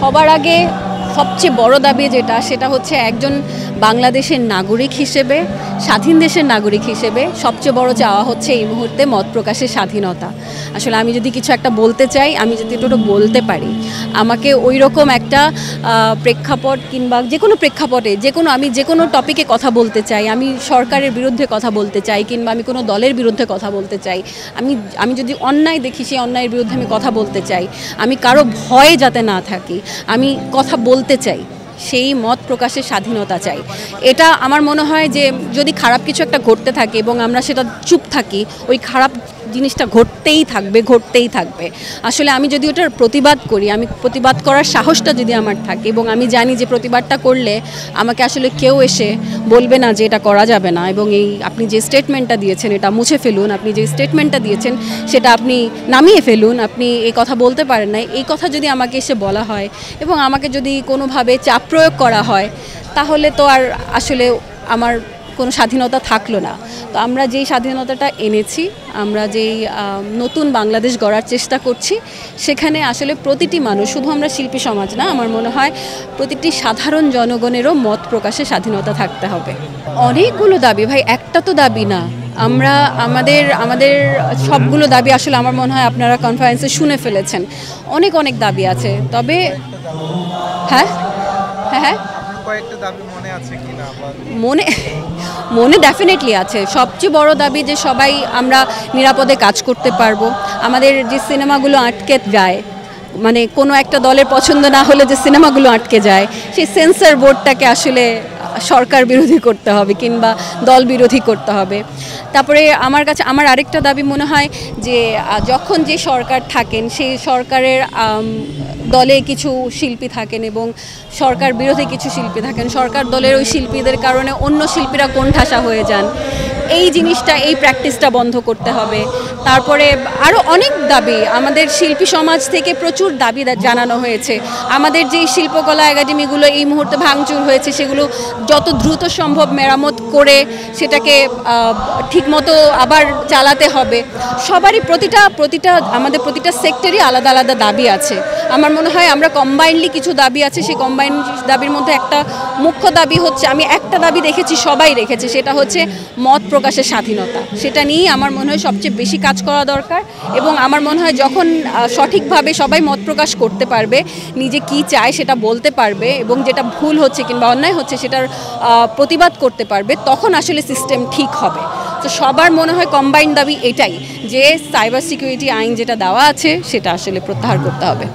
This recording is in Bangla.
সবার আগে সবচেয়ে বড় দাবি যেটা সেটা হচ্ছে একজন বাংলাদেশের নাগরিক হিসেবে, স্বাধীন দেশের নাগরিক হিসেবে সবচেয়ে বড় চাওয়া হচ্ছে এই মুহূর্তে মত প্রকাশের স্বাধীনতা। আসলে আমি যদি কিছু একটা বলতে চাই, আমি যদি একটু বলতে পারি, আমাকে ওই রকম একটা প্রেক্ষাপট কিংবা যে কোনো প্রেক্ষাপটে আমি যে কোনো টপিকে কথা বলতে চাই, আমি সরকারের বিরুদ্ধে কথা বলতে চাই কিংবা আমি কোনো দলের বিরুদ্ধে কথা বলতে চাই, আমি যদি অন্যায় দেখি সেই অন্যায়ের বিরুদ্ধে আমি কথা বলতে চাই, আমি কারো ভয়ে যাতে না থাকি, আমি কথা বলতে চাই, সেই মত প্রকাশের স্বাধীনতা চাই। এটা আমার মনে হয় যে যদি খারাপ কিছু একটা ঘটতে থাকে এবং আমরা সেটা চুপ থাকি, ওই খারাপ জিনিসটা ঘটতেই থাকবে। আসলে আমি যদি ওটার প্রতিবাদ করি, আমি প্রতিবাদ করার সাহসটা যদি আমার থাকে এবং আমি জানি যে প্রতিবাদটা করলে আমাকে আসলে কেউ এসে বলবে না যে এটা করা যাবে না, এবং এই আপনি যে স্টেটমেন্টটা দিয়েছেন এটা মুছে ফেলুন, আপনি যে স্টেটমেন্টটা দিয়েছেন সেটা আপনি নামিয়ে ফেলুন, আপনি এই কথা বলতে পারেন না, এই কথা যদি আমাকে এসে বলা হয় এবং আমাকে যদি কোনোভাবে চাপ প্রয়োগ করা হয়, তাহলে তো আর আসলে আমার কোনো স্বাধীনতা থাকলো না। তো আমরা যেই স্বাধীনতাটা এনেছি, আমরা যেই নতুন বাংলাদেশ গড়ার চেষ্টা করছি, সেখানে আসলে প্রতিটি মানুষ, শুধু আমরা শিল্পী সমাজ না, আমার মনে হয় প্রতিটি সাধারণ জনগণেরও মত প্রকাশের স্বাধীনতা থাকতে হবে। অনেকগুলো দাবি ভাই, একটা তো দাবি না। আমরা আমাদের সবগুলো দাবি আসলে আমার মনে হয় আপনারা কনফারেন্সে শুনে ফেলেছেন। অনেক দাবি আছে, তবে হ্যাঁ মনে ডেফিনেটলি আছে। সবচেয়ে বড় দাবি যে সবাই আমরা নিরাপদে কাজ করতে পারবো। আমাদের যে সিনেমাগুলো আটকে যায়, মানে কোনো একটা দলের পছন্দ না হলে যে সিনেমাগুলো আটকে যায়, সেই সেন্সর বোর্ডটাকে আসলে সরকার বিরোধী করতে হবে কিংবা দল বিরোধী করতে হবে। তারপরে আমার আরেকটা দাবি মনে হয় যে যখন যে সরকার থাকেন, সেই সরকারের দলে কিছু শিল্পী থাকেন এবং সরকার বিরোধী কিছু শিল্পী থাকেন, সরকার দলের ওই শিল্পীদের কারণে অন্য শিল্পীরা কোণঠাসা হয়ে যান, এই জিনিসটা, এই প্র্যাকটিসটা বন্ধ করতে হবে। তারপরে আরও অনেক দাবি, আমাদের শিল্পী সমাজ থেকে প্রচুর দাবি জানানো হয়েছে। আমাদের যেই শিল্পকলা একাডেমিগুলো এই মুহূর্তে ভাঙচুর হয়েছে, সেগুলো যত দ্রুত সম্ভব মেরামত করে সেটাকে ঠিকমতো আবার চালাতে হবে। সবারই আমাদের প্রতিটা সেক্টরই আলাদা দাবি আছে। আমার মনে হয় আমরা কম্বাইনলি কিছু দাবি আছে, সেই কম্বাইন দাবির মধ্যে একটা মুখ্য দাবি হচ্ছে, আমি একটা দাবি দেখেছি সবাই রেখেছে, সেটা হচ্ছে মত প্রকাশের স্বাধীনতা। সেটা নিয়েই আমার মনে হয় সবচেয়ে বেশি কাজ করা দরকার। এবং আমার মনে হয় যখন সঠিকভাবে সবাই মত প্রকাশ করতে পারবে, নিজে কি চায় সেটা বলতে পারবে এবং যেটা ভুল হচ্ছে কিংবা অন্যায় হচ্ছে সেটার প্রতিবাদ করতে পারবে, তখন আসলে সিস্টেম ঠিক হবে। তো সবার মনে হয় কম্বাইন্ড দাবি এটাই, যে সাইবার সিকিউরিটি আইন যেটা দেওয়া আছে সেটা আসলে প্রত্যাহার করতে হবে।